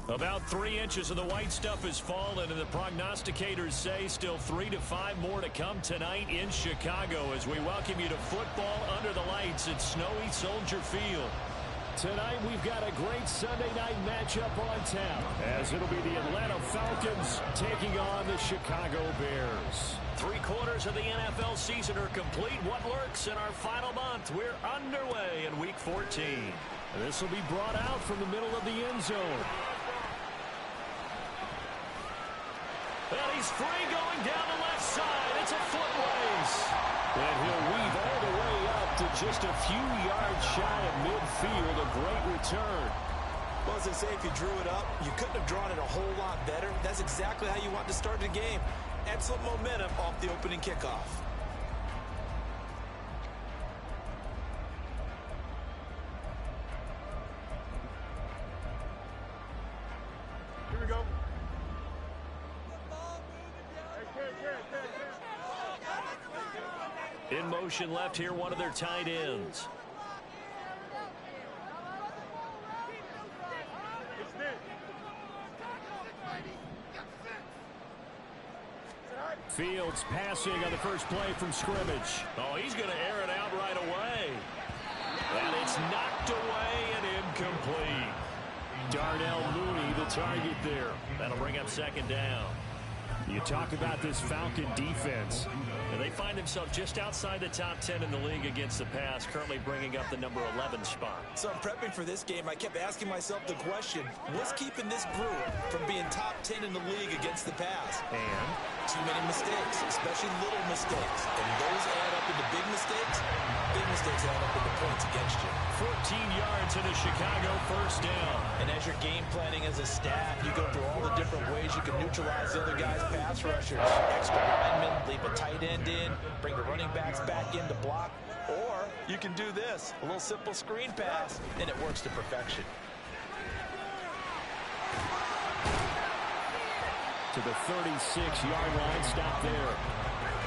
About 3 inches of the white stuff has fallen, and the prognosticators say still 3 to 5 more to come tonight in Chicago as we welcome you to football under the lights at snowy Soldier Field. Tonight we've got a great Sunday night matchup on tap, as it'll be the Atlanta Falcons taking on the Chicago Bears. 3/4 of the NFL season are complete. What lurks in our final month? We're underway in Week 14. This will be brought out from the middle of the end zone. And he's free going down the left side. It's a foot race. And he'll weave all the way up to just a few yards shy of midfield. A great return. Well, as I say, if you drew it up, you couldn't have drawn it a whole lot better. That's exactly how you want to start the game. Excellent momentum off the opening kickoff. Here we go. In motion left here, one of their tight ends. Fields passing on the first play from scrimmage. Oh, he's going to air it out right away. And it's knocked away and incomplete. Darnell Mooney, the target there. That'll bring up second down. You talk about this Falcon defense. And they find themselves just outside the top 10 in the league against the pass, currently bringing up the number 11 spot. So I'm prepping for this game. I kept asking myself the question, what's keeping this group from being top 10 in the league against the pass? And too many mistakes, especially little mistakes. And those add up into big mistakes. Big mistakes add up into points against you. 14 yards and a Chicago first down. And as you're game planning as a staff, you go through all the different ways you can neutralize the other guy's pass rushers. Extra linemen, leave a tight end in, bring the running backs back in to block. Or you can do this, a little simple screen pass, and it works to perfection. To the 36-yard line, stop there.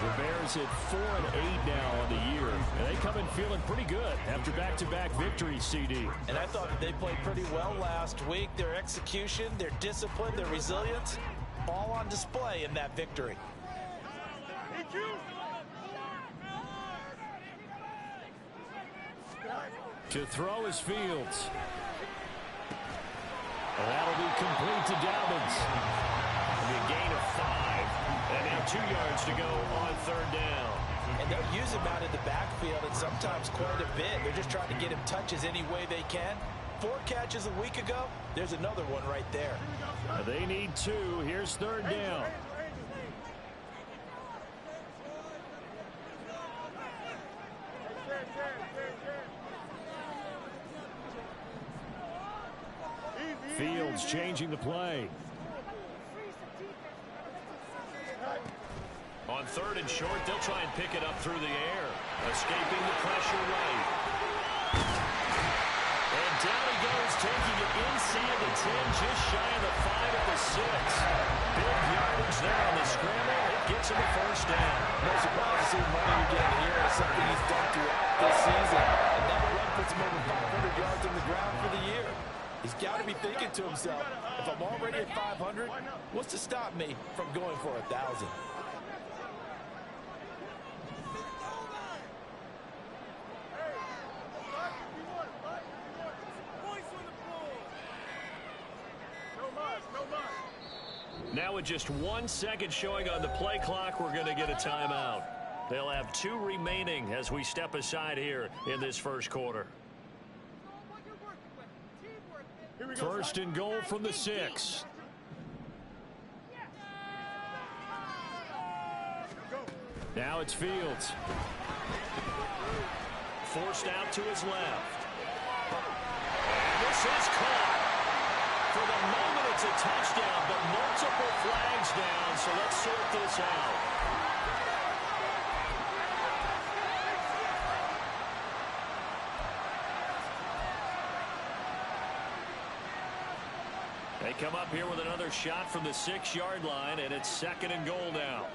The Bears at 4-8 now on the year. And they come in feeling pretty good after back-to-back victories, CD. And I thought that they played pretty well last week. Their execution, their discipline, their resilience, all on display in that victory. To throw is Fields. And that'll be complete to Dobbins. A gain of 5. And now 2 yards to go on third down. And they'll use him out in the backfield, and sometimes quite a bit. They're just trying to get him touches any way they can. 4 catches a week ago. There's another one right there. They need 2. Here's third down. Fields changing the play. On third and short, they'll try and pick it up through the air. Escaping the pressure right. And down he goes, taking it inside the 10, just shy of the 5 at the 6. Big yardage there on the scramble. It gets him a first down. No surprise to see him running again here. It's something he's done throughout this season. And that run puts him over 500 yards on the ground for the year. He's got to be thinking to himself, if I'm already at 500, what's to stop me from going for 1,000? Now with just 1 second showing on the play clock, we're going to get a timeout. They'll have 2 remaining as we step aside here in this first quarter. First and goal from the 6. Now it's Fields. Forced out to his left. And this is caught. For the moment, it's a touchdown, but multiple flags down, so let's sort this out. They come up here with another shot from the 6-yard line, and it's second and goal now.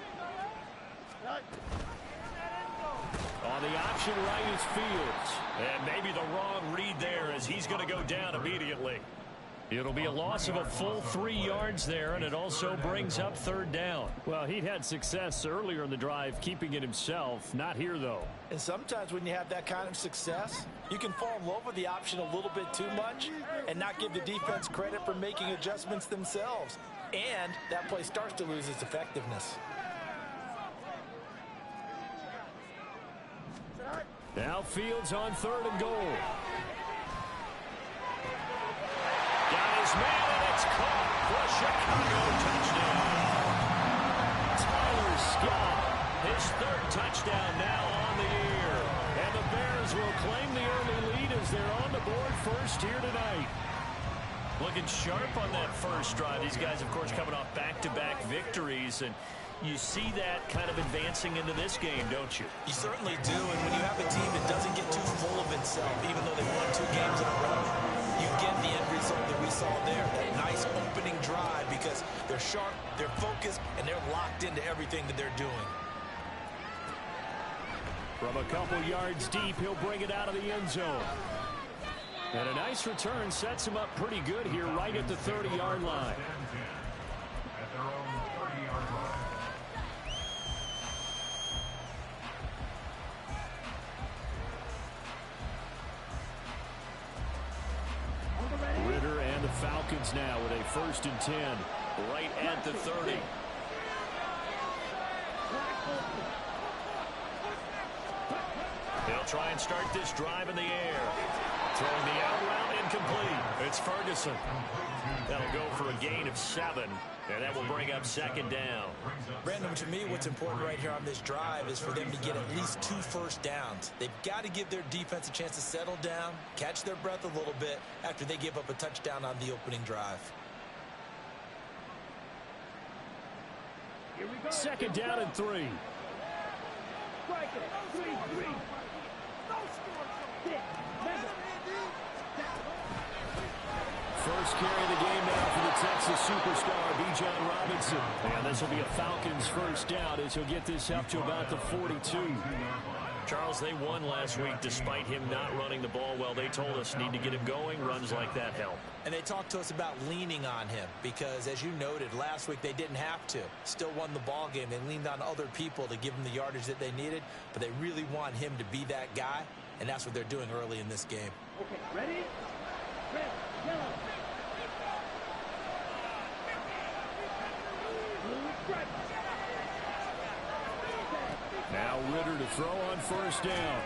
On the option right is Fields. And maybe the wrong read there as he's going to go down immediately. It'll be a loss of a full 3 yards there, and it also brings up third down. Well, he'd had success earlier in the drive keeping it himself. Not here, though. And sometimes when you have that kind of success, you can fall in love with the option a little bit too much and not give the defense credit for making adjustments themselves. And that play starts to lose its effectiveness. Now Fields on 3rd and goal. Got his man, and it's caught for Chicago touchdown. Tyler Scott, his 3rd touchdown now on the year. And the Bears will claim the early lead as they're on the board first here tonight. Looking sharp on that first drive. These guys, of course, coming off back-to-back victories, and you see that kind of advancing into this game, don't you? You certainly do, and when you have a team that doesn't get too full of itself, even though they've won 2 games in a row, you get the end result that we saw there, that nice opening drive, because they're sharp, they're focused, and they're locked into everything that they're doing. From a couple yards deep, he'll bring it out of the end zone. And a nice return sets him up pretty good here right at the 30-yard line. At their own 30-yard line. Ritter and the Falcons now with a 1st and 10 right at the 30. They'll try and start this drive in the air. Throwing the out route incomplete. It's Ferguson. That'll go for a gain of 7, and that will bring up 2nd down. Brandon, to me, what's important right here on this drive is for them to get at least 2 first downs. They've got to give their defense a chance to settle down, catch their breath a little bit after they give up a touchdown on the opening drive. 2nd down and 3. First carry of the game now for the Texas superstar, Bijan Robinson. And this will be a Falcons first down as he'll get this up to about the 42. Charles, they won last week despite him not running the ball well. They told us need to get him going. Runs like that help. And they talked to us about leaning on him because, as you noted, last week they didn't have to. Still won the ball game. They leaned on other people to give them the yardage that they needed, but they really want him to be that guy, and that's what they're doing early in this game. Okay, ready? Red, yellow. Now Ritter to throw on first down.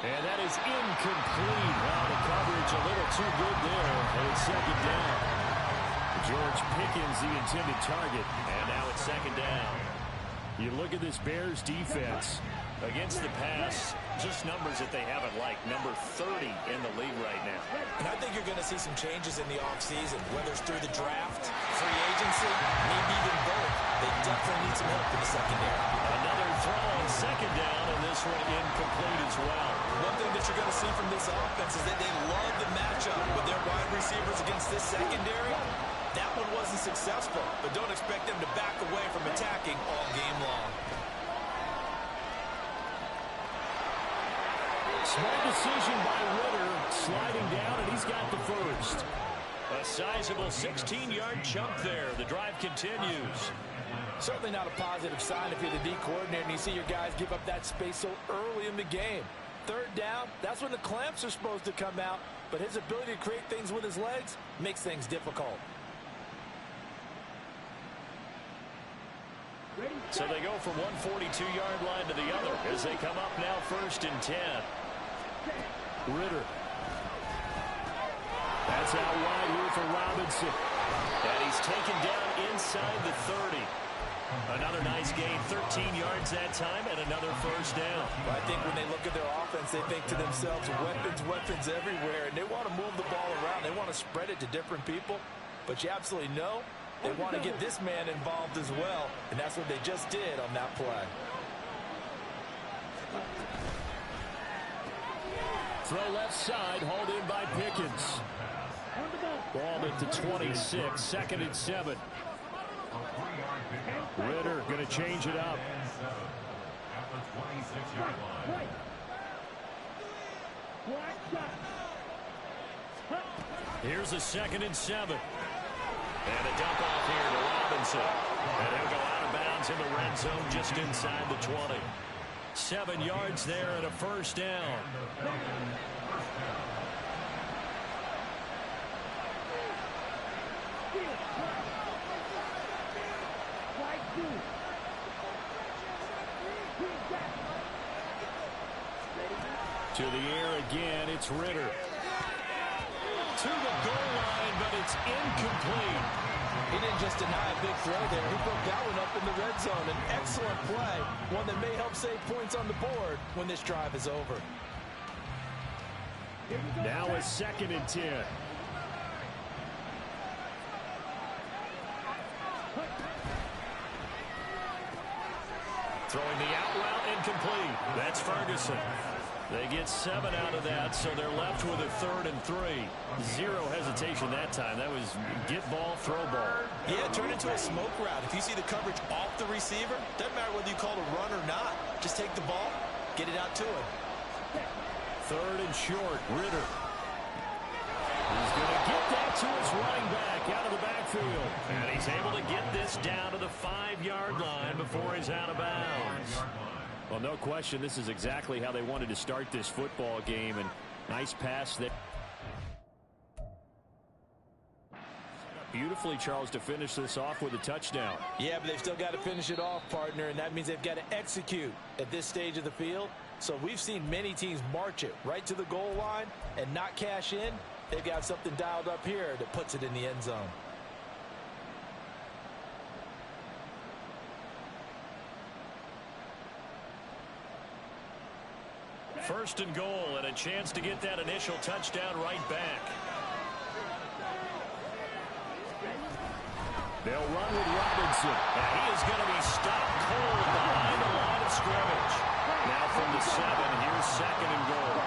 And that is incomplete. Well, the coverage a little too good there. And it's 2nd down. George Pickens, the intended target. And now it's 2nd down. You look at this Bears defense. Against the pass, just numbers that they haven't liked. Number 30 in the league right now. And I think you're going to see some changes in the offseason, whether it's through the draft, free agency, maybe even both. They definitely need some help in the secondary. Another throw on 2nd down, and this one incomplete as well. One thing that you're going to see from this offense is that they love the matchup with their wide receivers against this secondary. That one wasn't successful, but don't expect them to back away from attacking all game long. Smart decision by Ritter, sliding down, and he's got the first. A sizable 16-yard chunk there. The drive continues. Certainly not a positive sign if you're the D coordinator and you see your guys give up that space so early in the game. 3rd down, that's when the clamps are supposed to come out, but his ability to create things with his legs makes things difficult. So they go from one 42-yard line to the other as they come up now 1st and 10. Ritter. That's out wide here for Robinson. And he's taken down inside the 30. Another nice gain, 13 yards that time, and another first down. I think when they look at their offense, they think to themselves, weapons everywhere, and they want to move the ball around. They want to spread it to different people, but you absolutely know they want to get this man involved as well, and that's what they just did on that play. Throw left side, hauled in by Pickens. Ball at the 26, 2nd and 7. Ritter going to change it up. At the 26-yard line. Here's a 2nd and 7. And a dump off here to Robinson. And he'll go out of bounds in the red zone just inside the 20. 7 yards there and a first down. To the air again, it's Ritter. To the goal line, but it's incomplete. He didn't just deny a big throw there. He put that one up in the red zone. An excellent play, one that may help save points on the board when this drive is over. Now a 2nd and 10. Throwing the out route, incomplete. That's Ferguson. They get 7 out of that, so they're left with a 3rd and 3. Zero hesitation that time. That was get ball, throw ball. Yeah, turn into a smoke route. If you see the coverage off the receiver, doesn't matter whether you call it a run or not. Just take the ball, get it out to him. 3rd and short, Ritter. He's going to get that to his running back out of the backfield. And he's able to get this down to the 5-yard line before he's out of bounds. Well, no question, this is exactly how they wanted to start this football game. And nice pass there. Beautifully, Charles, to finish this off with a touchdown. Yeah, but they've still got to finish it off, partner, and that means they've got to execute at this stage of the field. So we've seen many teams march it right to the goal line and not cash in. They've got something dialed up here that puts it in the end zone. First and goal, and a chance to get that initial touchdown right back. They'll run with Robinson. And he is going to be stopped cold behind the line of scrimmage. Now from the 7, here's 2nd and goal.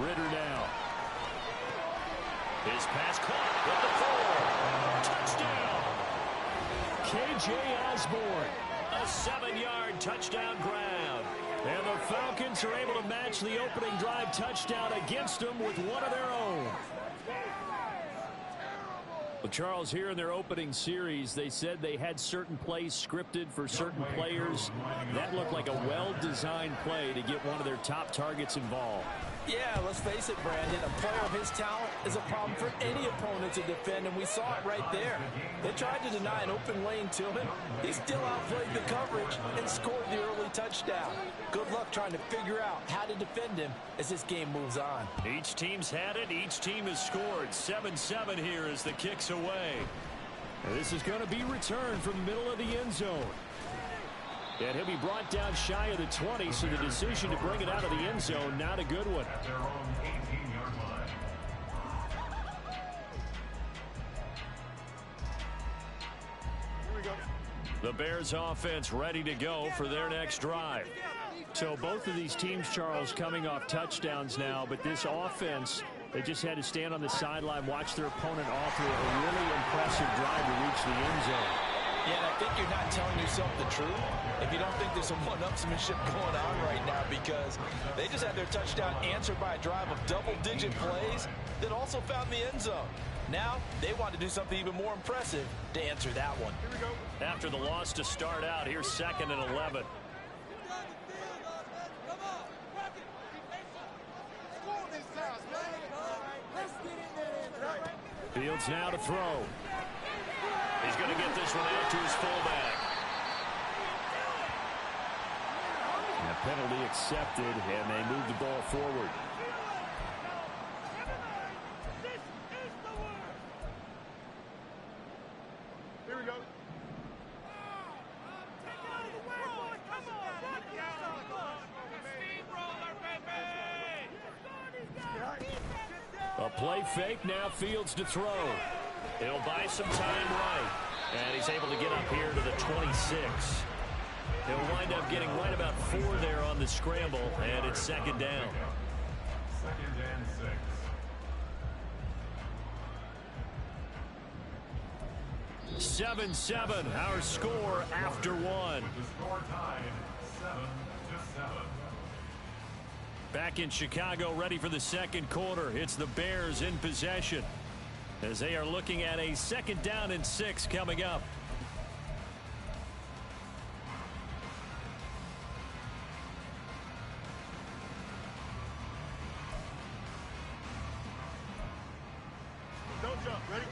Ritter now. His pass caught with the 4. Touchdown. K.J. Osborne. A 7-yard touchdown grab. And the Falcons are able to match the opening drive touchdown against them with one of their own. Well, Charles, here in their opening series, they said they had certain plays scripted for certain players. That looked like a well-designed play to get one of their top targets involved. Yeah, let's face it, Brandon. A player of his talent is a problem for any opponent to defend, and we saw it right there. They tried to deny an open lane to him. He still outplayed the coverage and scored the early touchdown. Good luck trying to figure out how to defend him as this game moves on. Each team's had it. Each team has scored. 7-7 here as the kick's away. And this is going to be returned from the middle of the end zone. And he'll be brought down shy of the 20, so the decision to bring it out of the end zone, not a good one. At their own 18-yard line. Here we go. The Bears offense ready to go for their next drive. So both of these teams, Charles, coming off touchdowns now, but this offense, they just had to stand on the sideline, watch their opponent offer a really impressive drive to reach the end zone. Yeah, and I think you're not telling yourself the truth if you don't think there's some one-upsmanship going on right now, because they just had their touchdown answered by a drive of double-digit plays that also found the end zone. Now, they want to do something even more impressive to answer that one. Here we go. After the loss to start out, here's 2nd and 11. Fields now to throw. He's going to get this one out to his fullback. And a penalty accepted, and they move the ball forward. Here we go. A play fake, now Fields to throw. He'll buy some time right. And he's able to get up here to the 26. He'll wind up getting right about 4 there on the scramble, and it's 2nd down. 2nd and 6. 7-7, our score after one. The score tied 7-7. Back in Chicago, ready for the second quarter. It's the Bears in possession as they are looking at a 2nd down and 6 coming up. Don't jump. Ready?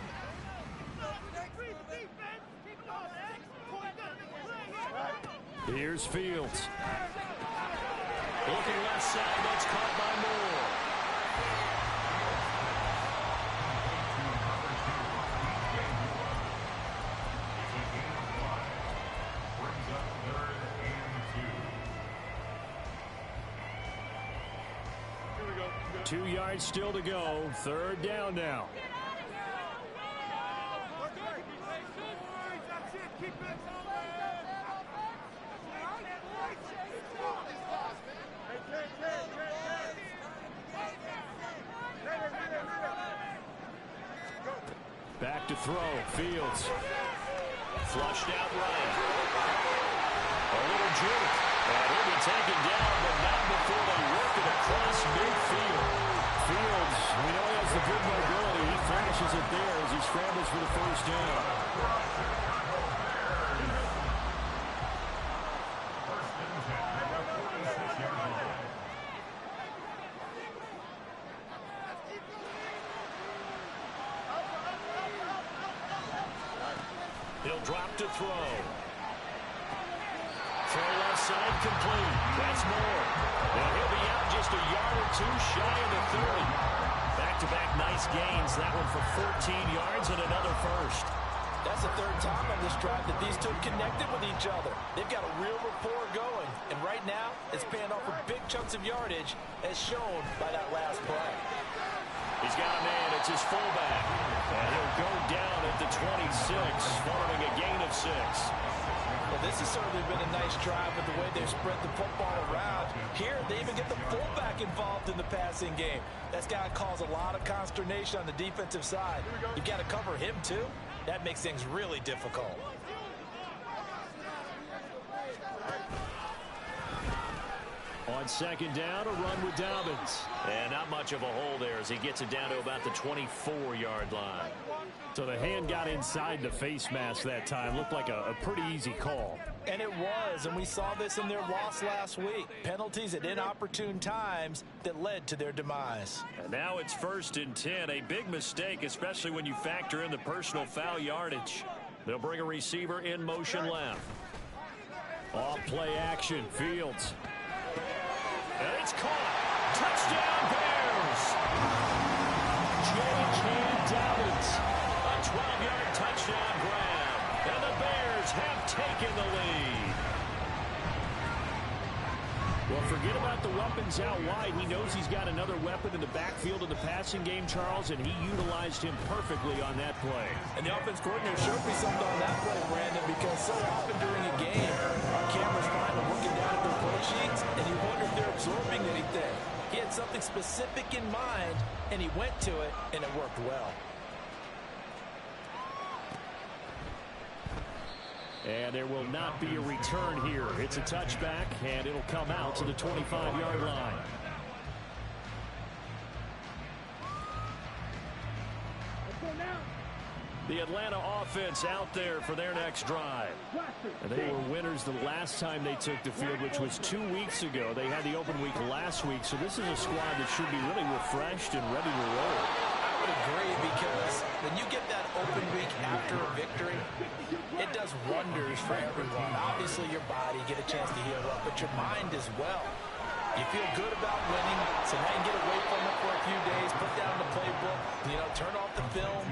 Here's Fields. Looking left side, that's caught by Moore. Brings up 3rd and 2. Here we go. 2 yards still to go. 3rd down now. Back to throw. Fields. Flushed out right. A little juke. And he'll be taken down, but not before they work it across midfield. Fields, we know he has the good mobility. He flashes it there as he scrambles for the 1st down. He'll drop to throw. Throw left side complete. That's Moore. And he'll be out just a yard or 2 shy of the 30. Back-to-back nice gains. That one for 14 yards and another first. That's the 3rd time on this drive that these two connected with each other. They've got a real rapport going. And right now, it's paying off for big chunks of yardage, as shown by that last play. He's got a man. It's his fullback. And he'll go down at the 26 following a gain of 6. Well, this has certainly been a nice drive with the way they've spread the football around. Here, they even get the fullback involved in the passing game. That's got to cause a lot of consternation on the defensive side. You've got to cover him, too. That makes things really difficult. On 2nd down, a run with Dobbins. And not much of a hole there as he gets it down to about the 24-yard line. So the hand got inside the face mask that time. Looked like a pretty easy call. And it was, and we saw this in their loss last week. Penalties at inopportune times that led to their demise. And now it's 1st and 10. A big mistake, especially when you factor in the personal foul yardage. They'll bring a receiver in motion left. Off play action, Fields. And it's caught. Touchdown, Bears. J.J. Dobbins. A 12-yard touchdown grab. And the Bears have taken the lead. Well, forget about the weapons out wide. He knows he's got another weapon in the backfield in the passing game, Charles, and he utilized him perfectly on that play. And the offense coordinator showed me something on that play, Brandon, because so often during a game, our cameras find them looking down at their play sheets, and you wonder if they're absorbing anything. He had something specific in mind, and he went to it, and it worked well. And there will not be a return here. It's a touchback, and it'll come out to the 25-yard line. The Atlanta offense out there for their next drive. And they were winners the last time they took the field, which was 2 weeks ago. They had the open week last week, so this is a squad that should be really refreshed and ready to roll. I would agree, because when you get that open week after a victory, it does wonders for everyone. Obviously, your body, get a chance to heal up, but your mind as well. You feel good about winning, so now you get away from it for a few days, put down the playbook, turn off the film.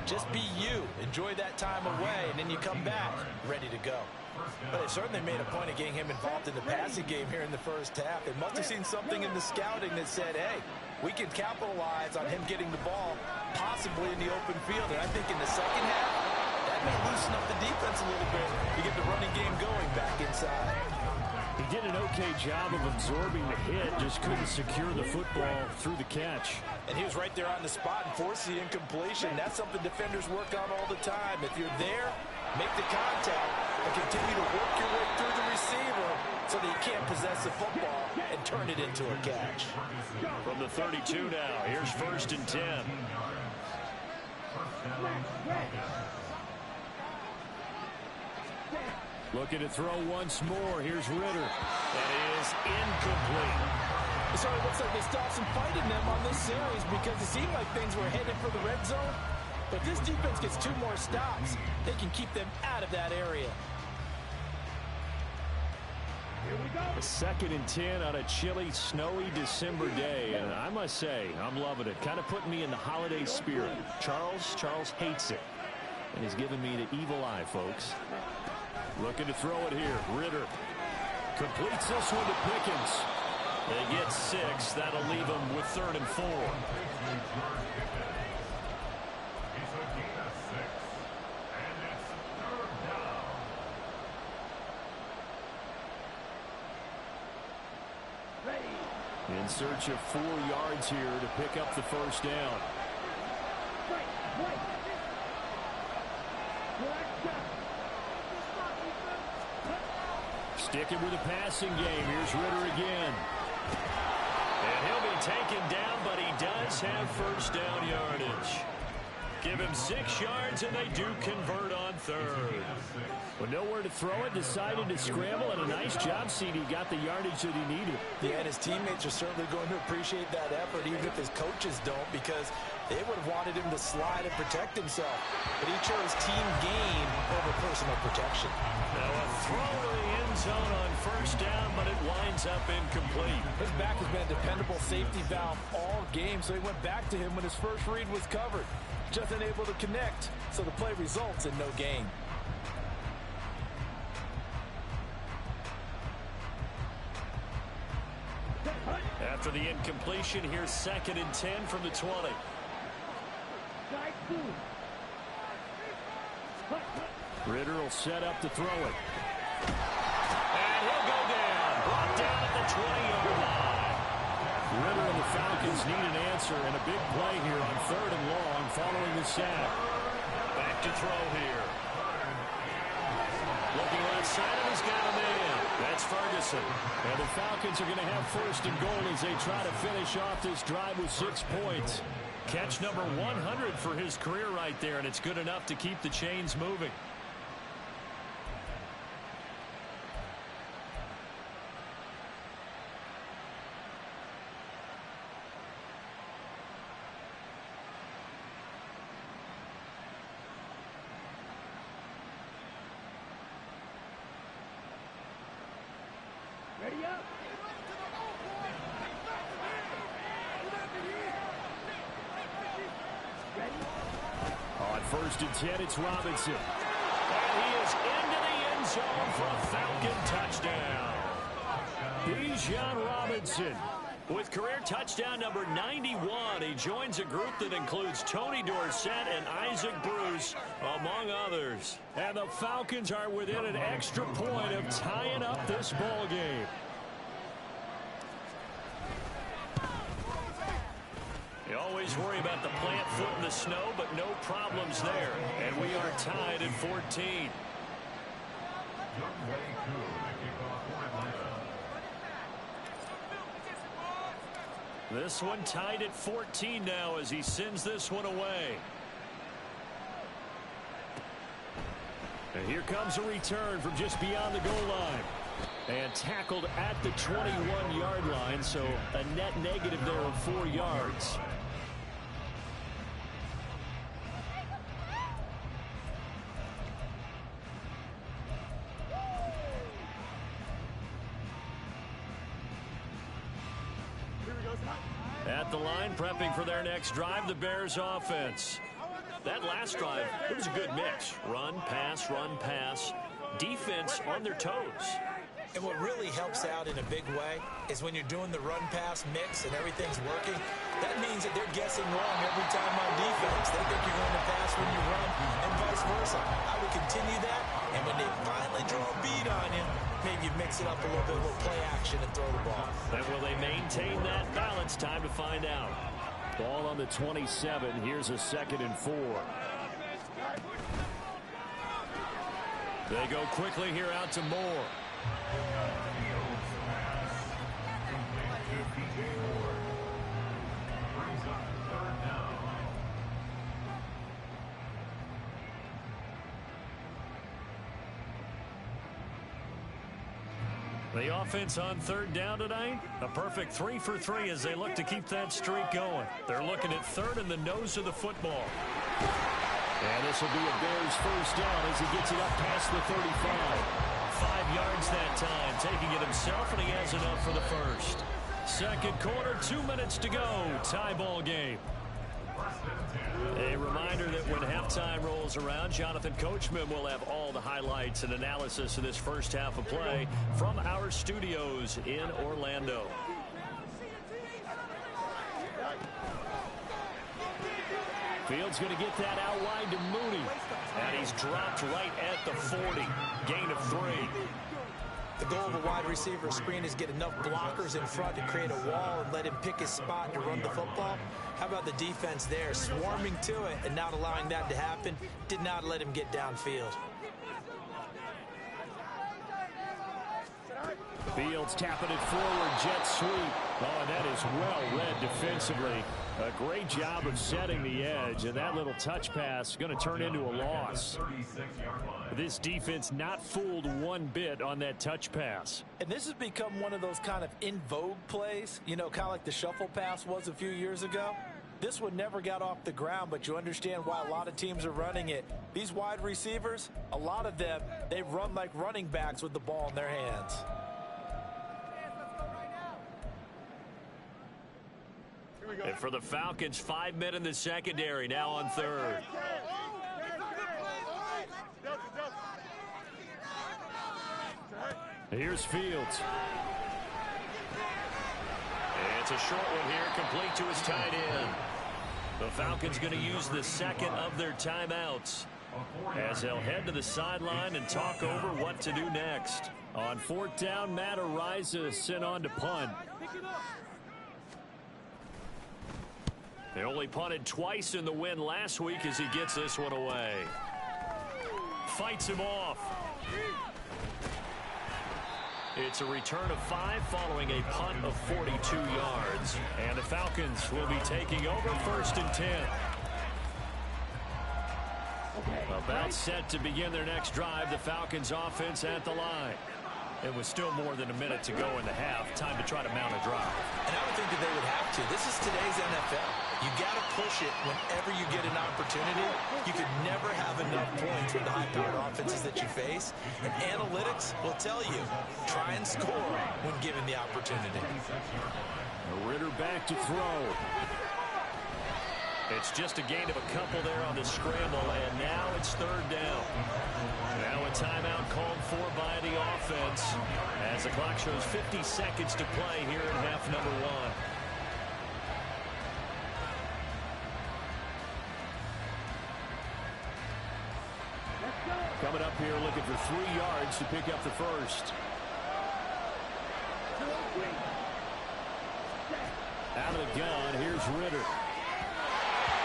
Just be you. Enjoy that time away, and then you come back ready to go. But they certainly made a point of getting him involved in the passing game here in the first half. They must have seen something in the scouting that said, hey, we can capitalize on him getting the ball, possibly in the open field. And I think in the second half, that may loosen up the defense a little bit to get the running game going back inside. He did an okay job of absorbing the hit, just couldn't secure the football through the catch. And he was right there on the spot and forced the incompletion. That's something defenders work on all the time. If you're there, make the contact and continue to work your way through the receiver so that you can't possess the football and turn it into a catch. From the 32 now, here's 1st and 10. Looking to throw once more. Here's Ritter. That is incomplete. So it looks like they stopped some fight in them on this series because it seemed like things were headed for the red zone. But this defense gets 2 more stops. They can keep them out of that area. Here we go. A 2nd and 10 on a chilly, snowy December day. And I must say, I'm loving it. Kind of putting me in the holiday spirit. Charles hates it. And he's giving me the evil eye, folks. Looking to throw it here. Ritter completes this one to Pickens. They get 6. That'll leave them with 3rd and 4. In search of 4 yards here to pick up the 1st down. Sticking with the passing game. Here's Ritter again. And he'll be taken down, but he does have 1st down yardage. Give him 6 yards, and they do convert on 3rd. With nowhere to throw it, decided to scramble, and a nice job, CD. Got the yardage that he needed. Yeah, and his teammates are certainly going to appreciate that effort, even if his coaches don't, because they would have wanted him to slide and protect himself. But he chose team gain over personal protection. Now a throw to the end zone on 1st down, but it winds up incomplete. His back has been a dependable safety valve all game, so he went back to him when his first read was covered. Just unable to connect, so the play results in no gain. After the incompletion, here's 2nd and 10 from the 20. Ritter will set up to throw it. And he'll go down. Brought down at the 20-yard line. Ritter and the Falcons need an answer, and a big play here on 3rd and long following the sack. Back to throw here. Looking right side, and he's got a man. That's Ferguson. And the Falcons are going to have 1st and goal as they try to finish off this drive with 6 points. Catch number 100 for his career right there, and it's good enough to keep the chains moving. Ready up. On 1st and 10, it's Robinson. And he is into the end zone for a Falcon touchdown. Bijan Robinson with career touchdown number 91. He joins a group that includes Tony Dorsett and Isaac Bruce, among others. And the Falcons are within an extra point of tying up this ball game. You always worry about the plant foot in the snow, but no problems there. And we are tied at 14. This one tied at 14 now as he sends this one away. And here comes a return from just beyond the goal line. And tackled at the 21-yard line, so a net negative there of 4 yards. At the line, prepping for their next drive, the Bears offense. That last drive, it was a good mix. Run, pass, defense on their toes. And what really helps out in a big way is when you're doing the run-pass mix and everything's working, that means that they're guessing wrong every time on defense. They think you're going to pass when you run and vice versa. I would continue that, and when they finally draw a beat on you, maybe you mix mix it up a little bit with play action and throw the ball. And will they maintain that balance? Time to find out. Ball on the 27. Here's a 2nd and 4. They go quickly here out to Moore. The offense on 3rd down tonight, a perfect 3 for 3 as they look to keep that streak going. They're looking at 3rd in the nose of the football. And this will be a Bears 1st down as he gets it up past the 35. 5 yards that time, taking it himself, and he has enough for the 1st. 2nd quarter, 2 minutes to go. Tie ball game. A reminder that when halftime rolls around, Jonathan Coachman will have all the highlights and analysis of this first half of play from our studios in Orlando. Fields going to get that out wide to Mooney. And he's dropped right at the 40. Gain of 3. The goal of a wide receiver screen is get enough blockers in front to create a wall and let him pick his spot to run the football. How about the defense there, swarming to it and not allowing that to happen? Did not let him get downfield. Fields tapping it forward, jet sweep. Oh, and that is well read defensively. A great job of setting the edge, and that little touch pass going to turn into a loss. This defense not fooled one bit on that touch pass. And this has become one of those kind of in vogue plays, you know, kind of like the shuffle pass was a few years ago. This one never got off the ground, but you understand why a lot of teams are running it. These wide receivers, a lot of them, they run like running backs with the ball in their hands. And for the Falcons, 5 men in the secondary, now on 3rd. Here's Fields. It's a short one here, complete to his tight end. The Falcons going to use the 2nd of their timeouts as they'll head to the sideline and talk over what to do next. On 4th down, Matt Araiza sent on to punt. They only punted twice in the win last week as he gets this one away. Fights him off. It's a return of 5 following a punt of 42 yards. And the Falcons will be taking over 1st and 10. About set to begin their next drive, the Falcons offense at the line. It was still more than a minute to go in the half. Time to try to mount a drive. And I would think that they would have to. This is today's NFL. You got to push it whenever you get an opportunity. You could never have enough points with the high-powered offenses that you face. And analytics will tell you, try and score when given the opportunity. Ritter back to throw. It's just a gain of a couple there on the scramble, and now it's 3rd down. Now a timeout called for by the offense as the clock shows 50 seconds to play here in half number 1. Coming up here looking for 3 yards to pick up the 1st. Out of the gun, here's Ritter.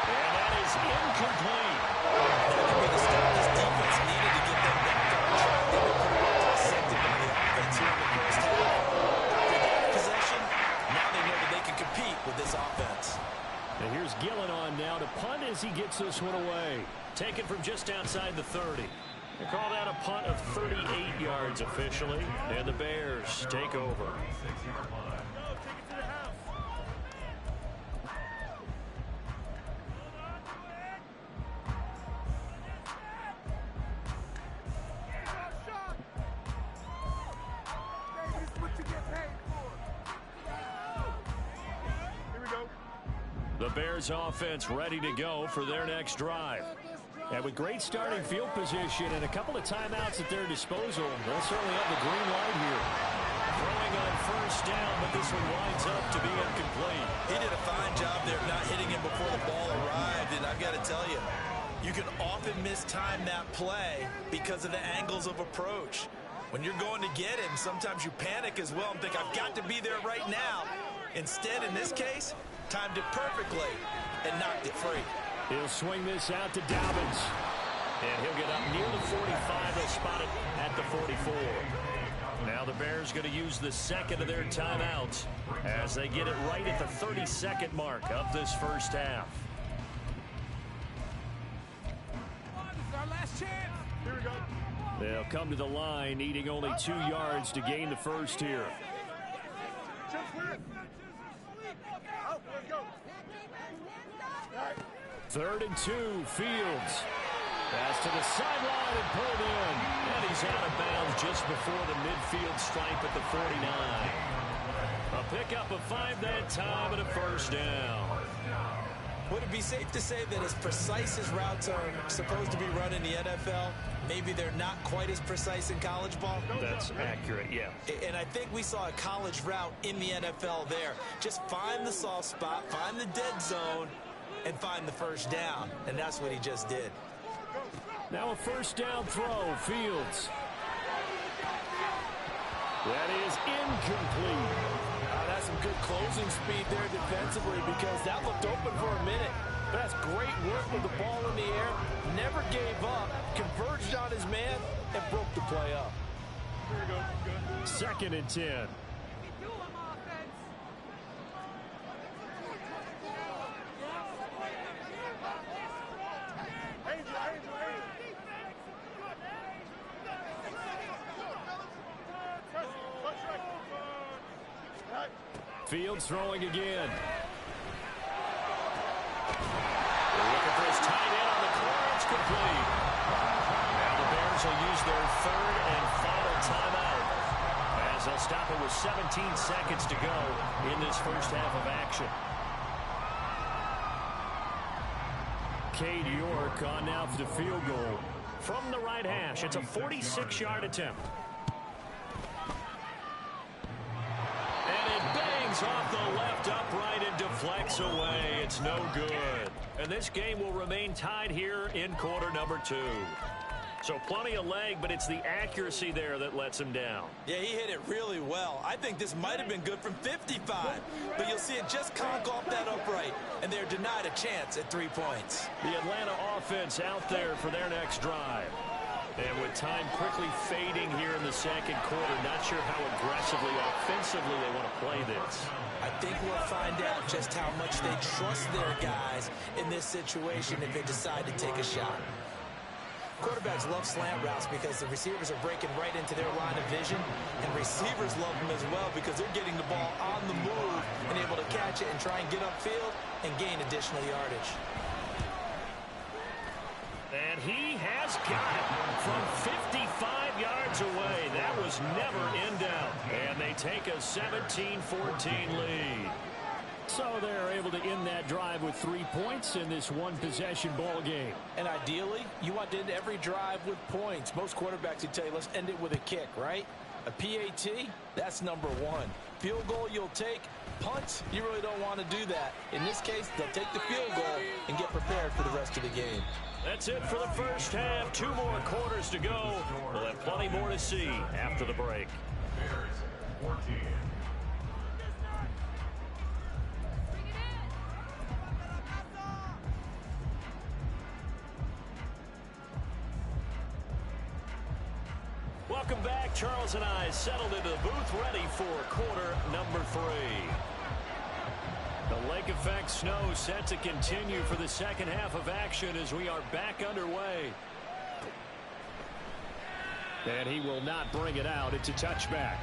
And that is incomplete. That could be the start this defense needed to get them back on track. They were pretty well dissected by the offense here in the first half. They got possession. Now they know that they can compete with this offense. And here's Gillen on now to punt as he gets this one away. Taken from just outside the 30. They call that a punt of 38 yards officially. And the Bears take over. The Bears offense ready to go for their next drive. And with great starting field position and a couple of timeouts at their disposal, they'll certainly have the green light here. Throwing on 1st down, but this one winds up to be incomplete. He did a fine job there of not hitting him before the ball arrived, and I've got to tell you, you can often mistime that play because of the angles of approach. When you're going to get him, sometimes you panic as well and think, I've got to be there right now. Instead, in this case, timed it perfectly and knocked it free. He'll swing this out to Dobbins. And he'll get up near the 45. They'll spot it at the 44. Now the Bears going to use the second of their timeouts as they get it right at the 32nd mark of this first half. This is our last chance. Here we go. They'll come to the line, needing only 2 yards to gain the first here. Out, let's go. 3rd and 2, Fields. Pass to the sideline and pulled in. And he's out of bounds just before the midfield stripe at the 49. A pickup of 5 that time and a first down. Would it be safe to say that as precise as routes are supposed to be run in the NFL, maybe they're not quite as precise in college ball? That's accurate, yeah. And I think we saw a college route in the NFL there. Just find the soft spot, find the dead zone, and find the first down. And that's what he just did. Now a first down throw, Fields. That is incomplete. That's some good closing speed there defensively because that looked open for a minute. But that's great work with the ball in the air. Never gave up, converged on his man, and broke the play up. 2nd and 10. Fields throwing again. They're looking for his tight end on the corner. It's complete. Now the Bears will use their 3rd and final timeout as they'll stop it with 17 seconds to go in this first half of action. Cade York on now for the field goal from the right hash. It's a 46-yard attempt. Off the left upright and deflects away. It's no good. And this game will remain tied here in quarter number 2. So plenty of leg, but it's the accuracy there that lets him down. Yeah, he hit it really well. I think this might have been good from 55. But you'll see it just conk off that upright, and they're denied a chance at 3 points. The Atlanta offense out there for their next drive. And with time quickly fading here in the second quarter, not sure how aggressively, offensively they want to play this. I think we'll find out just how much they trust their guys in this situation if they decide to take a shot. Quarterbacks love slant routes because the receivers are breaking right into their line of vision, and receivers love them as well because they're getting the ball on the move and able to catch it and try and get upfield and gain additional yardage. And he has got it from 55 yards away. That was never in doubt. And they take a 17-14 lead. So they're able to end that drive with 3 points in this one-possession ball game. And ideally, you want to end every drive with points. Most quarterbacks would tell you, let's end it with a kick, right? A PAT, that's number 1. Field goal you'll take. Punts, you really don't want to do that. In this case, they'll take the field goal and get prepared for the rest of the game. That's it for the first half. 2 more quarters to go. We'll have plenty more to see after the break. Bears 14. Welcome back. Charles and I settled into the booth ready for quarter number 3. The lake effect snow set to continue for the second half of action as we are back underway. And he will not bring it out. It's a touchback.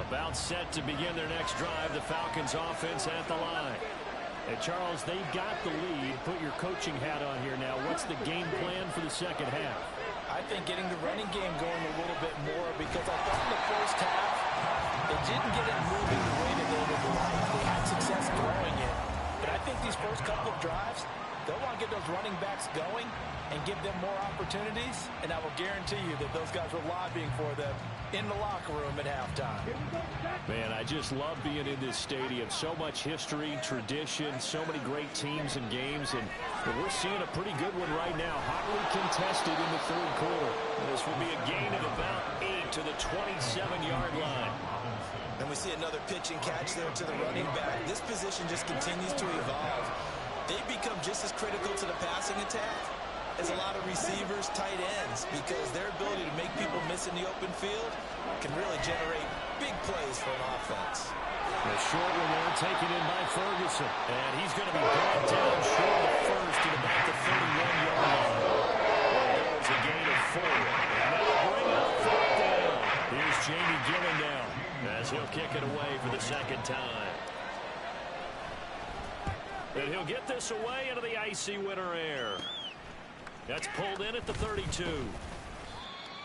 About set to begin their next drive. The Falcons offense at the line. And Charles, they've got the lead. Put your coaching hat on here now. What's the game plan for the second half? I think getting the running game going a little bit more because I thought in the first half they didn't get it moving the way that they would like. They had success throwing it. But I think these first couple of drives, They'll want to get those running backs going and give them more opportunities, and I will guarantee you that those guys were lobbying for them in the locker room at halftime. Man, I just love being in this stadium. So much history, tradition, so many great teams and games, and we're seeing a pretty good one right now. Hotly contested in the third quarter. This will be a gain of about 8 to the 27-yard line. And we see another pitch and catch there to the running back. This position just continues to evolve. They become just as critical to the passing attack as a lot of receivers, tight ends, because their ability to make people miss in the open field can really generate big plays for an offense. The short one there taken in by Ferguson. And he's going to be brought down short of first at about the 31-yard line. There's a gain of 4. And that'll bring up fourth down. Here's Jamie Gillen down as he'll kick it away for the second time. And he'll get this away into the icy winter air. That's pulled in at the 32.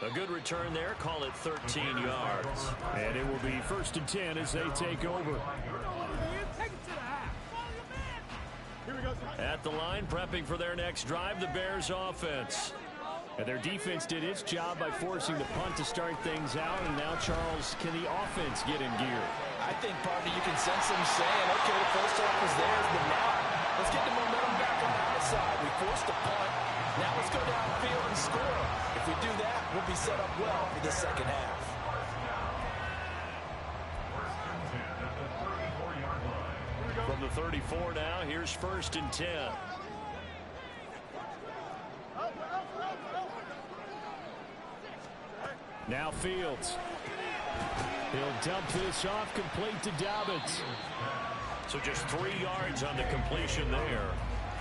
A good return there. Call it 13 yards. And it will be 1st and 10 as they take over. At the line, prepping for their next drive, the Bears offense. And their defense did its job by forcing the punt to start things out. And now, Charles, can the offense get in gear? I think, partner, you can sense them saying, okay, the first half was theirs, but now let's get the momentum back on the outside. We forced the punt. Now let's go downfield and score. If we do that, we'll be set up well for the second half. From the 34 now, here's 1st and 10. Now Fields. He'll dump this off, complete to Dobbins. So just 3 yards on the completion there.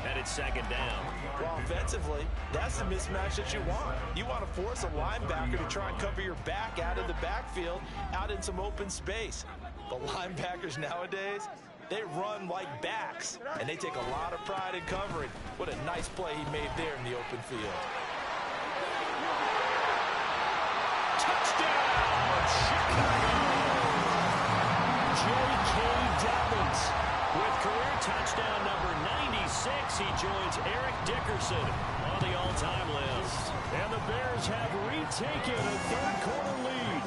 And it's second down. Well, offensively, that's the mismatch that you want. You want to force a linebacker to try and cover your back out of the backfield, out in some open space. The linebackers nowadays, they run like backs, and they take a lot of pride in covering. What a nice play he made there in the open field. Touchdown, Chicago! J.K. Dobbins with career touchdown number 96. He joins Eric Dickerson on the all-time list. And the Bears have retaken a third-quarter lead.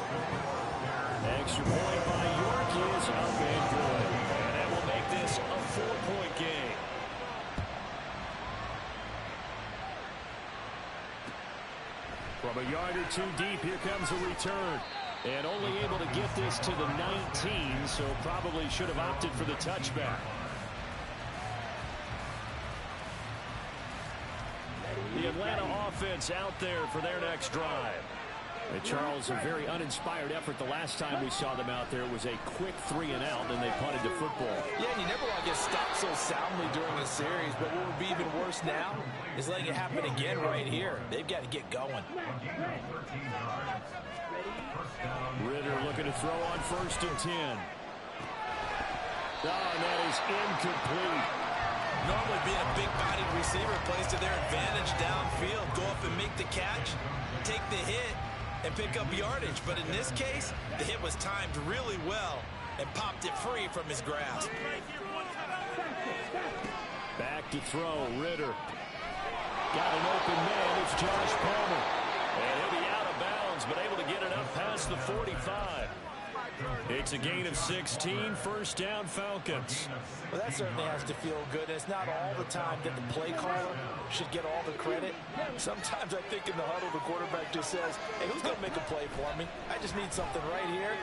Extra point by York is up and good. And that will make this a 4-point game. From a yard or two deep, here comes a return. And only able to get this to the 19, so probably should have opted for the touchback. The Atlanta offense out there for their next drive. And Charles, a very uninspired effort the last time we saw them out there. It was a quick 3 and out, and they punted the football. Yeah, and you never want to get stopped so soundly during a series, but what would be even worse now is letting it happen again right here. They've got to get going. Ritter looking to throw on 1st and 10. Oh, and that is incomplete. Normally being a big-bodied receiver plays to their advantage downfield. Go up and make the catch, take the hit, and pick up yardage. But in this case, the hit was timed really well and popped it free from his grasp. Back to throw, Ritter. Got an open man, it's Josh Palmer. And he'll be out of bounds, but able to get it up past the 45. It's a gain of 16, 1st down Falcons. Well, that certainly has to feel good. It's not all the time that the play caller should get all the credit. Sometimes I think in the huddle, the quarterback just says, hey, who's going to make a play for me? I just need something right here.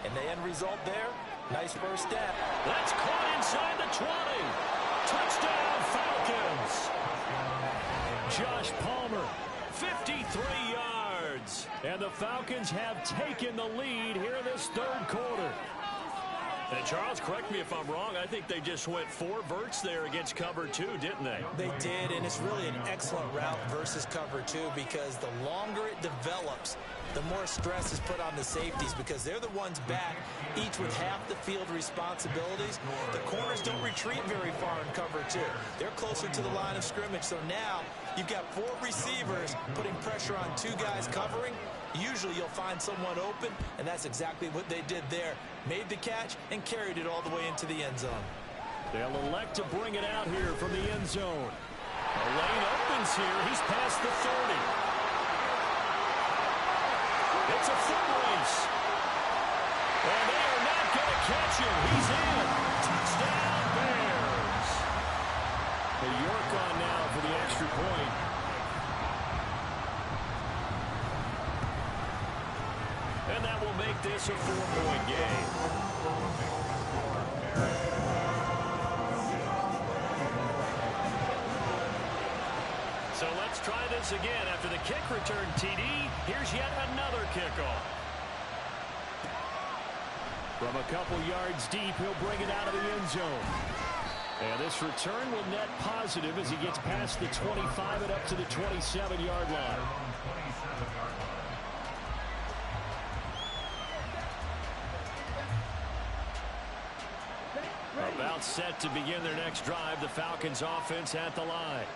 And the end result there, nice first down. That's caught inside the 20. Touchdown Falcons. Josh Palmer, 53 yards. And the Falcons have taken the lead here in this third quarter. And Charles, correct me if I'm wrong, I think they just went 4 verts there against cover 2, didn't they? They did, and it's really an excellent route versus cover 2 because the longer it develops, the more stress is put on the safeties because they're the ones back, each with half the field responsibilities. The corners don't retreat very far in cover 2. They're closer to the line of scrimmage, so now you've got 4 receivers putting pressure on 2 guys covering. Usually you'll find someone open, and that's exactly what they did there. Made the catch and carried it all the way into the end zone. They'll elect to bring it out here from the end zone. The lane opens here. He's past the 30. It's a foot race. And they are not going to catch him. He's in. Touchdown, Bears. The York on now for the extra point. And that will make this a 4-point game. So let's try this again. After the kick return TD, here's yet another kickoff. From a couple yards deep, he'll bring it out of the end zone. And this return will net positive as he gets past the 25 and up to the 27-yard line. About set to begin their next drive, the Falcons offense at the line.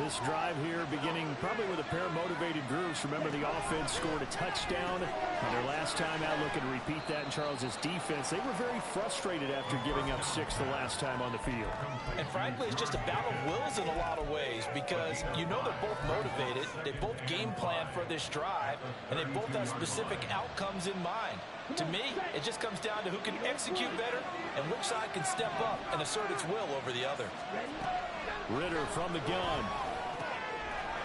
This drive here beginning probably with a pair of motivated groups. Remember, the offense scored a touchdown on their last time out. Looking to repeat that in Charles's defense. They were very frustrated after giving up 6 the last time on the field. And frankly, it's just a battle of wills in a lot of ways because you know they're both motivated. They both game plan for this drive, and they both have specific outcomes in mind. To me, it just comes down to who can execute better and which side can step up and assert its will over the other. Ridder from the gun.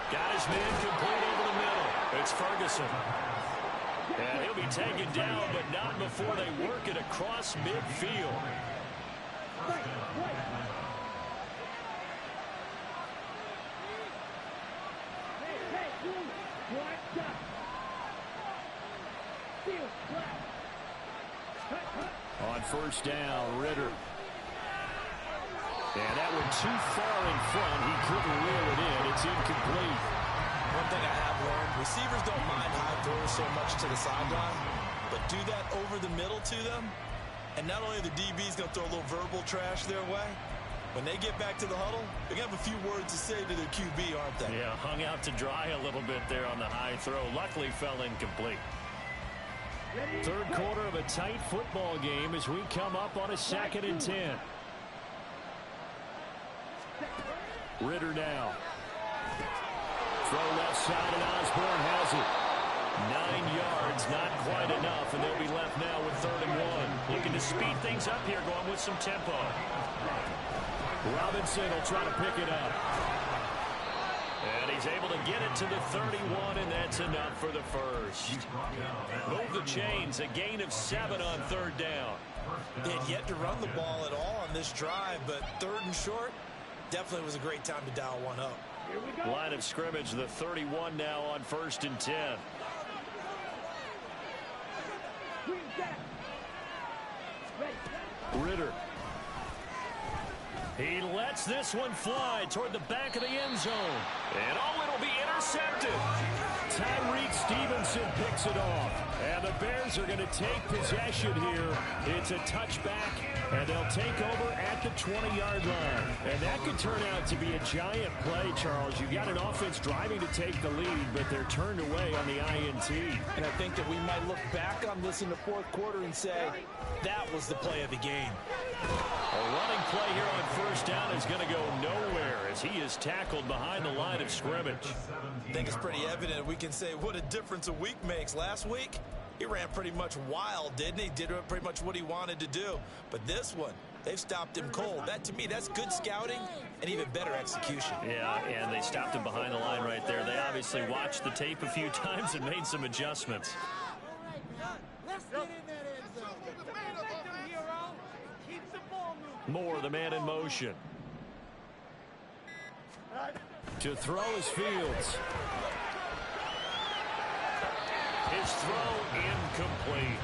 Got his man complete over the middle. It's Ferguson. And he'll be taken down, but not before they work it across midfield. On first down, Ridder. And that went too far in front. He couldn't reel it in. It's incomplete. One thing I have learned, receivers don't mind high throws so much to the sideline, but do that over the middle to them, and not only the DB's going to throw a little verbal trash their way, when they get back to the huddle, they're going to have a few words to say to their QB, aren't they? Yeah, hung out to dry a little bit there on the high throw. Luckily fell incomplete. Third quarter of a tight football game as we come up on a 2nd and 10. Ridder now. Throw left side, and Osborne has it. 9 yards, not quite enough, and they'll be left now with 3rd and 1. Looking to speed things up here, going with some tempo. Robinson will try to pick it up. And he's able to get it to the 31, and that's enough for the first. Move the chains, a gain of 7 on 3rd down. They had yet to run the ball at all on this drive, but 3rd and short, definitely was a great time to dial one up. Line of scrimmage, the 31 now on 1st and 10. Ridder. He lets this one fly toward the back of the end zone. And it'll be intercepted. Tyreek Stevenson picks it off. And the Bears are going to take possession here. It's a touchback, and they'll take over at the 20-yard line. And that could turn out to be a giant play, Charles. You've got an offense driving to take the lead, but they're turned away on the INT. And I think that we might look back on this in the 4th quarter and say, that was the play of the game. A running play here on first down is going to go nowhere as he is tackled behind the line of scrimmage. I think it's pretty evident we can say what a difference a week makes. Last week, he ran pretty much wild, didn't he? Did pretty much what he wanted to do. But this one, they've stopped him cold. That, to me, that's good scouting and even better execution. Yeah, and they stopped him behind the line right there. They obviously watched the tape a few times and made some adjustments. Let's get in that end zone. Moore, the man in motion. To throw is Fields. His throw incomplete.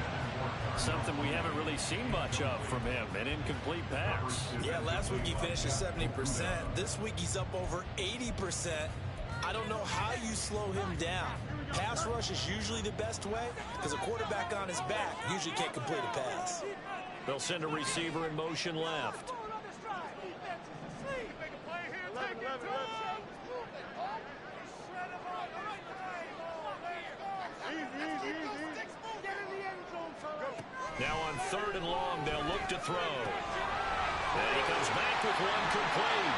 Something we haven't really seen much of from him, an incomplete pass. Yeah, last week he finished at 70%. This week he's up over 80%. I don't know how you slow him down. Pass rush is usually the best way because a quarterback on his back usually can't complete a pass. They'll send a receiver in motion left. Now on 3rd and long, they'll look to throw. And he comes back with one complete.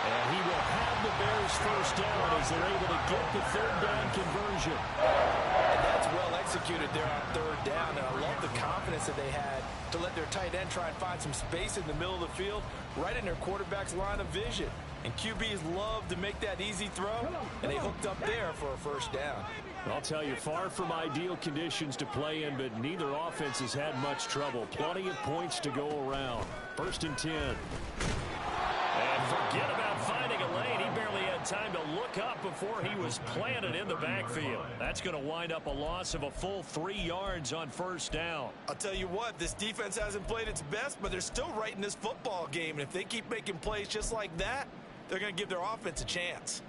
And he will have the Bears first down as they're able to get the third down conversion. And that's well executed there on third down. And I love the confidence that they had to let their tight end try and find some space in the middle of the field, right in their quarterback's line of vision. And QBs love to make that easy throw, and they hooked up there for a first down. I'll tell you, far from ideal conditions to play in, but neither offense has had much trouble. Plenty of points to go around. 1st and 10. And forget about finding a lane. He barely had time to look up before he was planted in the backfield. That's going to wind up a loss of a full 3 yards on first down. I'll tell you what, this defense hasn't played its best, but they're still right in this football game. And if they keep making plays just like that, they're going to give their offense a chance.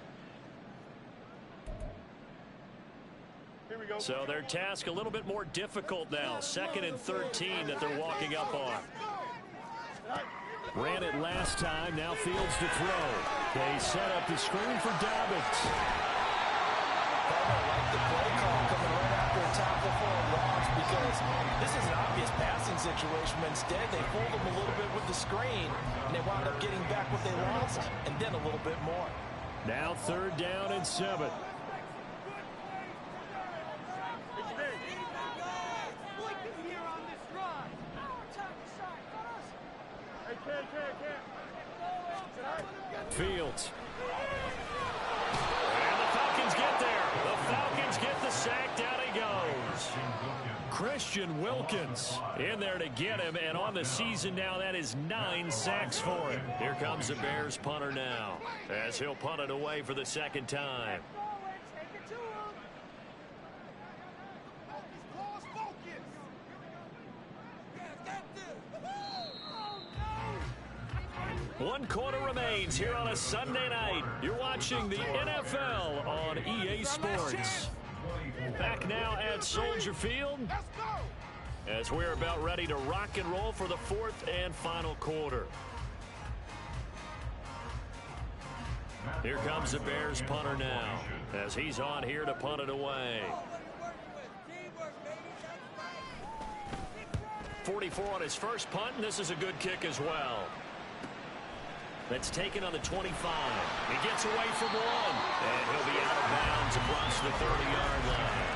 Here we go. So their task a little bit more difficult now. 2nd and 13 that they're walking up on. Ran it last time. Now Fields to throw. They set up the screen for Dobbins. I like the play call coming right after a tackle for a loss, because this is an obvious passing situation. But instead, they fooled them a little bit with the screen, and they wound up getting back what they lost, and then a little bit more. Now 3rd down and 7. Fields. And the Falcons get there. The Falcons get the sack. Down he goes. Christian Wilkins in there to get him. And on the season now, that is 9 sacks for him. Here comes the Bears punter now, as he'll punt it away for the 2nd time. One quarter remains here on a Sunday night. You're watching the NFL on EA Sports. Back now at Soldier Field as we're about ready to rock and roll for the 4th and final quarter. Here comes the Bears punter now as he's on here to punt it away. 44 on his first punt, and this is a good kick as well. That's taken on the 25. He gets away from one, and he'll be out of bounds across the 30-yard line.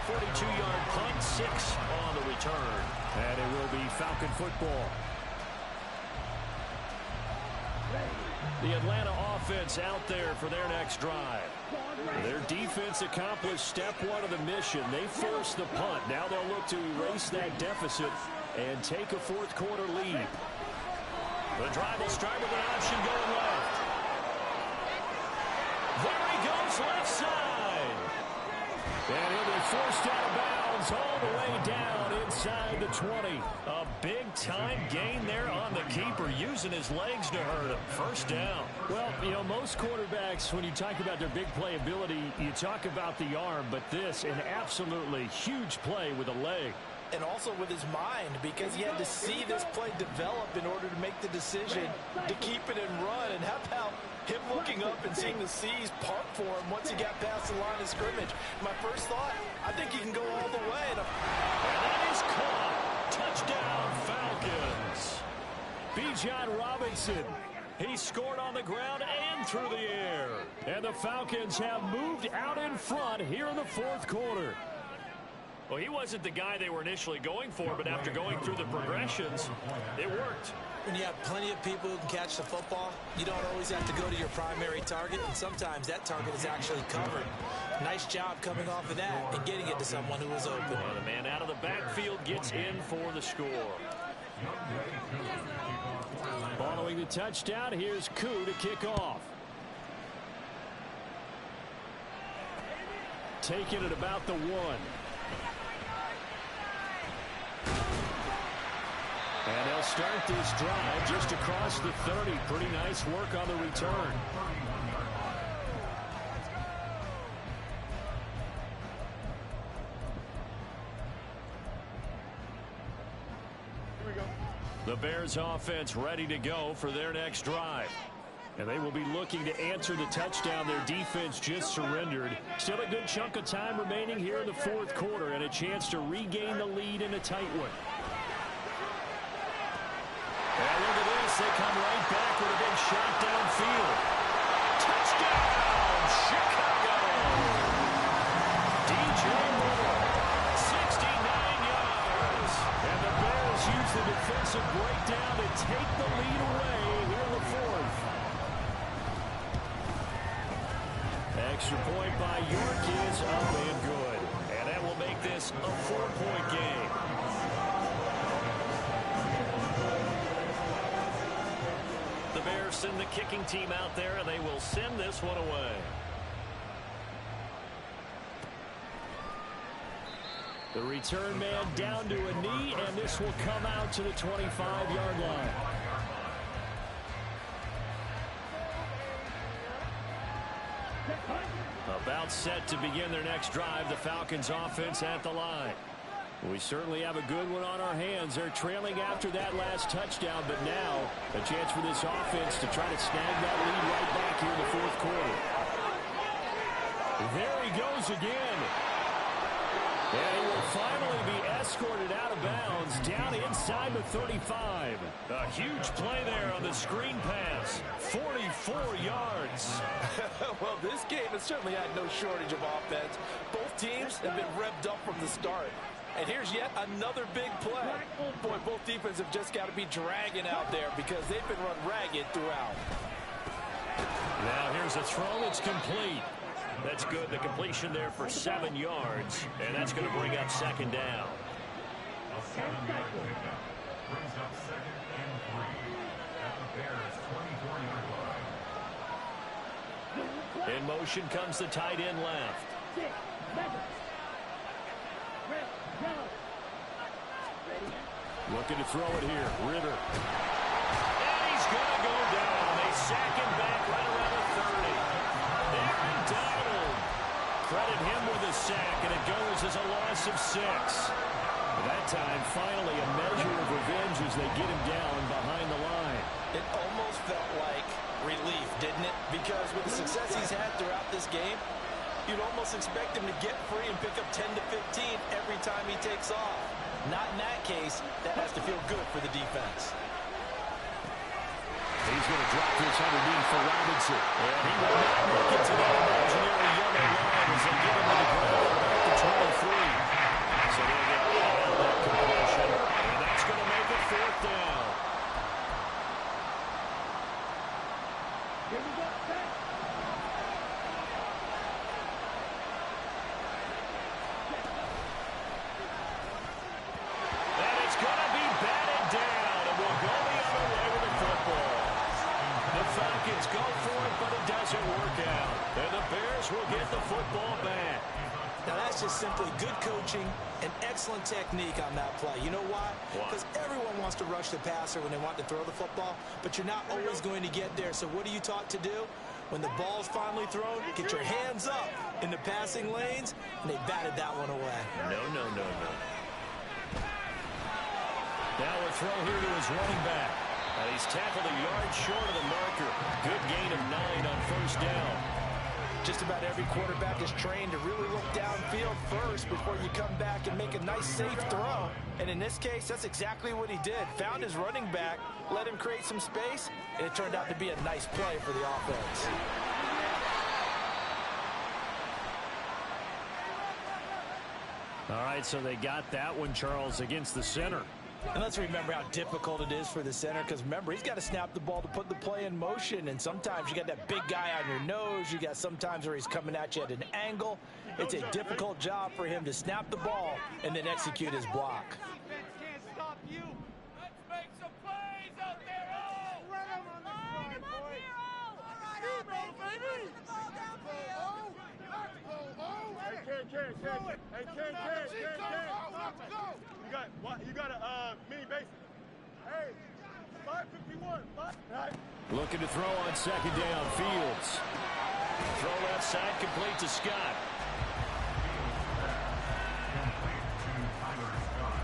42-yard punt, 6 on the return. And it will be Falcon football. The Atlanta offense out there for their next drive. Their defense accomplished step 1 of the mission. They forced the punt. Now they'll look to erase that deficit and take a 4th quarter lead. The drive will start with an option going left. There he goes, left side. And he'll be forced out of bounds all the way down inside the 20. A big-time gain there on the keeper, using his legs to hurt him. First down. Well, you know, most quarterbacks, when you talk about their big play ability, you talk about the arm, but this, an absolutely huge play with a leg. And also with his mind, because he had to see this play develop in order to make the decision to keep it and run. And how about him looking up and seeing the C's park for him once he got past the line of scrimmage? My first thought, I think he can go all the way. And that is caught. Touchdown, Falcons. Bijan Robinson. He scored on the ground and through the air. And the Falcons have moved out in front here in the 4th quarter. Well, he wasn't the guy they were initially going for, but after going through the progressions, it worked. When you have plenty of people who can catch the football, you don't always have to go to your primary target, and sometimes that target is actually covered. Nice job coming off of that and getting it to someone who was open. Well, the man out of the backfield gets in for the score. Following the touchdown, here's Koo to kick off. Taking it about the 1. And they'll start this drive just across the 30. Pretty nice work on the return. Here we go. The Bears offense ready to go for their next drive. And they will be looking to answer the touchdown their defense just surrendered. Still a good chunk of time remaining here in the 4th quarter and a chance to regain the lead in a tight one. And look at this. they come right back with a big shot downfield. Touchdown, Chicago! DJ Moore, 69 yards. And the Bears use the defensive breakdown to take the lead away here in the fourth. Extra point by York is up and good. And that will make this a 4-point game. The Bears send the kicking team out there, and they will send this one away. The return man down to a knee, and this will come out to the 25-yard line. About set to begin their next drive, the Falcons offense at the line. We certainly have a good one on our hands. They're trailing after that last touchdown, but now a chance for this offense to try to snag that lead right back here in the fourth quarter. There he goes again. And he will finally be escorted out of bounds down inside the 35. A huge play there on the screen pass. 44 yards. Well, this game has certainly had no shortage of offense. Both teams have been revved up from the start. And here's yet another big play. Boy, both defenses have just got to be dragging out there because they've been run ragged throughout. Now here's a throw that's complete. That's good. The completion there for 7 yards. And that's going to bring up second down. A 7-yard pickup brings up 2nd and 3 at the Bears' 24-yard line. In motion comes the tight end left. Looking to throw it here. Ritter. And he's going to go down. They sack him back right around the 30. Aaron Donald. Credit him with a sack, and it goes as a loss of 6. That time, finally, a measure of revenge as they get him down behind the line. It almost felt like relief, didn't it? Because with the success he's had throughout this game, you'd almost expect him to get free and pick up 10 to 15 every time he takes off. Not in that case. That has to feel good for the defense. He's going to drop this underneath for Robinson. And he will not make it to that imaginary yellow line as they get him to the ground back to 23. So they'll get all that completion. And that's going to make it 4th down. Here we go, set. And it's going to be batted down. And we'll go the other way with the football. The Falcons go for it, but it doesn't work out. And the Bears will get the football back. Now, that's just simply good coaching and excellent technique on that play. You know why? Because everyone wants to rush the passer when they want to throw the football, but you're not always going to get there. So what are you taught to do? When the ball's finally thrown, get your hands up in the passing lanes, and they batted that one away. No. Now a throw here to his running back. And he's tackled a yard short of the marker. Good gain of 9 on 1st down. Just about every quarterback is trained to really look downfield first before you come back and make a nice, safe throw. And in this case, that's exactly what he did. Found his running back, let him create some space, and it turned out to be a nice play for the offense. All right, so they got that one, Charles, against the center. And let's remember how difficult it is for the center, because remember, he's got to snap the ball to put the play in motion, and sometimes you got that big guy on your nose. You got sometimes where he's coming at you at an angle. It's a difficult job for him to snap the ball and then execute his block. Can't stop you. Let's make some plays out there. Oh, run him on the side, boy. Hero, baby. You got a mini base. Hey, 551. Looking to throw on 2nd down. Fields. Throw left side, complete to Scott. Complete to Tyler Scott.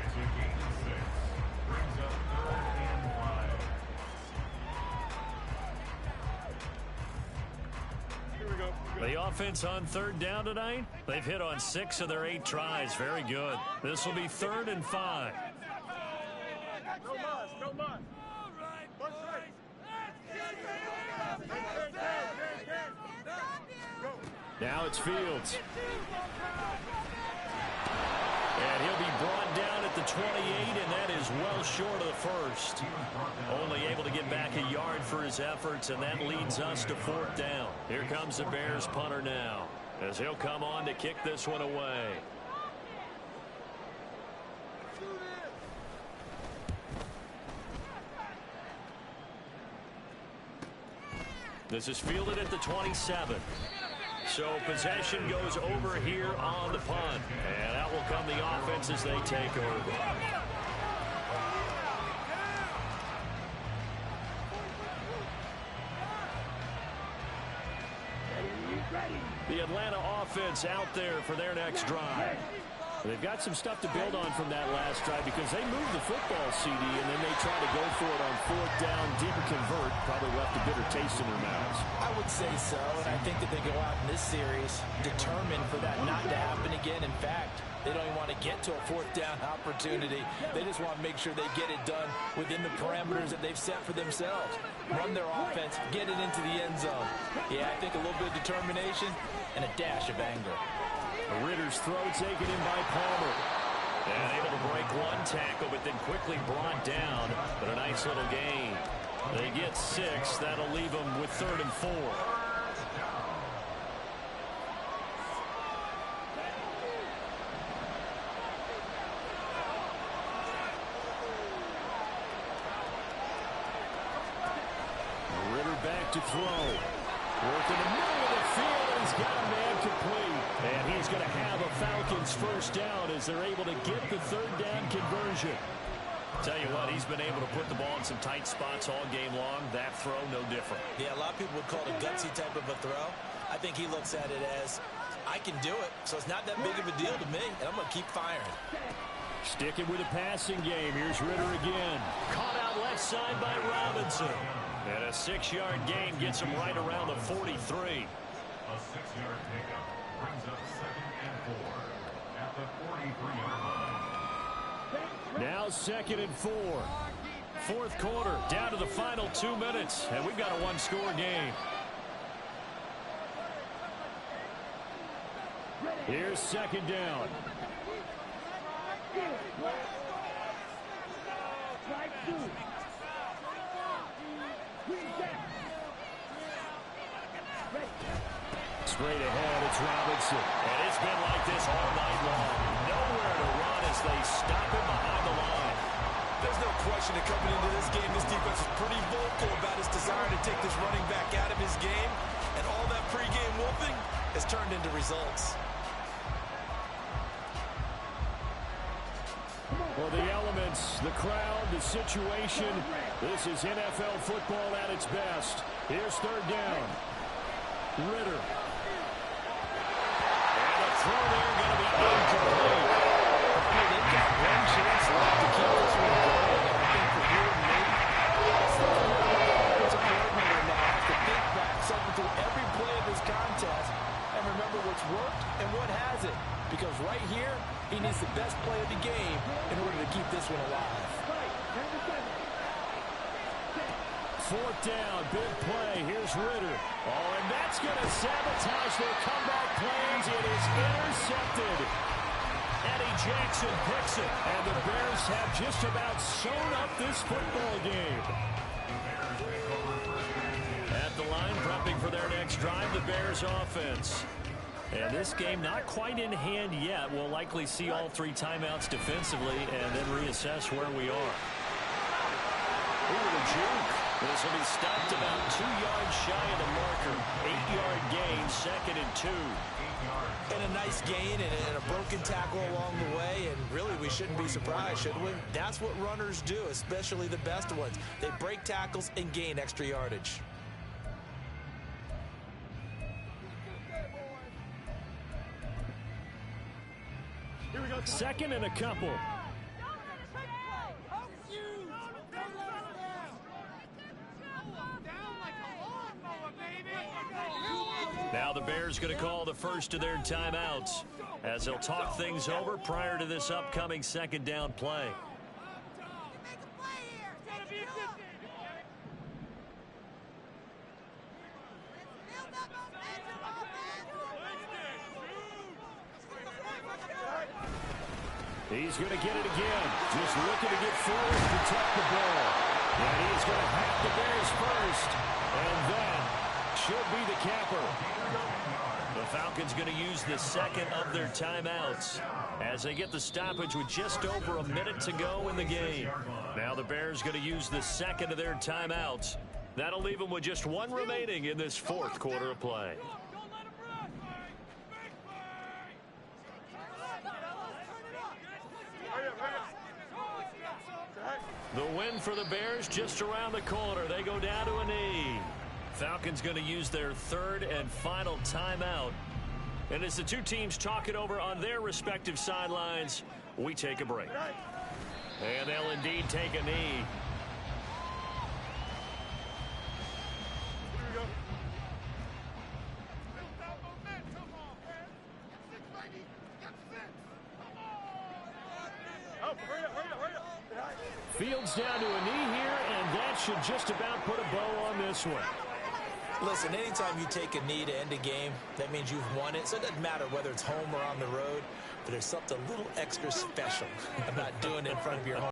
It's a gain of 6. Brings up 3rd and 5. Here we go. The offense on 3rd down tonight, they've hit on 6 of their 8 tries. Very good. This will be 3rd and 5. No muss. Watch right. Go. Now it's Fields. And he'll be brought down at the 28, and that is well short of the first. Only able to get back a yard for his efforts, and that leads us to 4th down. Here comes the Bears punter now, as he'll come on to kick this one away. This is fielded at the 27. So possession goes over here on the punt. And out will come the offense as they take over. The Atlanta offense out there for their next drive. They've got some stuff to build on from that last drive because they moved the football, CD, and then they tried to go for it on 4th down, didn't convert, probably left a bitter taste in their mouths. I would say so, and I think that they go out in this series determined for that not to happen again. In fact, they don't even want to get to a 4th down opportunity. They just want to make sure they get it done within the parameters that they've set for themselves. Run their offense, get it into the end zone. Yeah, I think a little bit of determination and a dash of anger. Ritter's throw taken in by Palmer. And able to break one tackle, but then quickly brought down. But a nice little gain. They get 6. That'll leave them with 3rd and 4. Ritter back to throw. Working the middle of the field, and he's got a man complete. And he's going to have a Falcons first down as they're able to get the 3rd down conversion. Tell you what, he's been able to put the ball in some tight spots all game long. That throw, no different. Yeah, a lot of people would call it a gutsy type of a throw. I think he looks at it as, I can do it, so it's not that big of a deal to me, and I'm going to keep firing. Sticking with the passing game. Here's Ritter again. Caught out left side by Robinson. And a 6-yard gain gets him right around the 43. A 6-yard pickup brings up 2nd and 4 at the 43-yard line. Now 2nd and 4. 4th quarter, down to the final 2 minutes, and we've got a one-score game. Here's 2nd down. Straight ahead, it's Robinson. And it's been like this all night long. Nowhere to run as they stop him behind the line. There's no question that coming into this game, this defense is pretty vocal about its desire to take this running back out of his game. And all that pregame wolfing has turned into results. Well, the elements, the crowd, the situation, this is NFL football at its best. Here's 3rd down. Ritter. And a throw there going to be incomplete. They've got one chance left to keep this one going, and I think for you and me, it's the offensive coordinator now has to think back, cycle through every play of this contest, and remember what's worked and what hasn't. Because right here, he needs the best play of the game in order to keep this one alive. 4th down, big play. Here's Ritter. Oh, and that's going to sabotage their comeback plans. It is intercepted. Eddie Jackson picks it, and the Bears have just about sewn up this football game. At the line, prepping for their next drive, the Bears offense. And this game not quite in hand yet. We'll likely see all 3 timeouts defensively and then reassess where we are. Ooh, the juke. This will be stopped about 2 yards shy of the marker. 8-yard gain, 2nd and 2. And a nice gain and a broken tackle along the way, and really we shouldn't be surprised, should we? That's what runners do, especially the best ones. They break tackles and gain extra yardage. Here we go. 2nd and a couple. Now the Bears going to call the first of their timeouts as they'll talk things over prior to this upcoming 2nd down play. He's going to get it again. Just looking to get forward and protect the ball. And he's going to hack the Bears first. And that should be the capper. The Falcons going to use the second of their timeouts as they get the stoppage with just over a minute to go in the game. Now the Bears going to use the second of their timeouts. That'll leave them with just one remaining in this fourth quarter of play. The win for the Bears just around the corner. They go down to a knee. Falcons going to use their third and final timeout. And as the two teams talk it over on their respective sidelines, we take a break. And they'll indeed take a knee. Fields down to a knee here, and that should just about put a bow on this one. Listen, anytime you take a knee to end a game, that means you've won it. So it doesn't matter whether it's home or on the road, but there's something a little extra special about doing it in front of your home.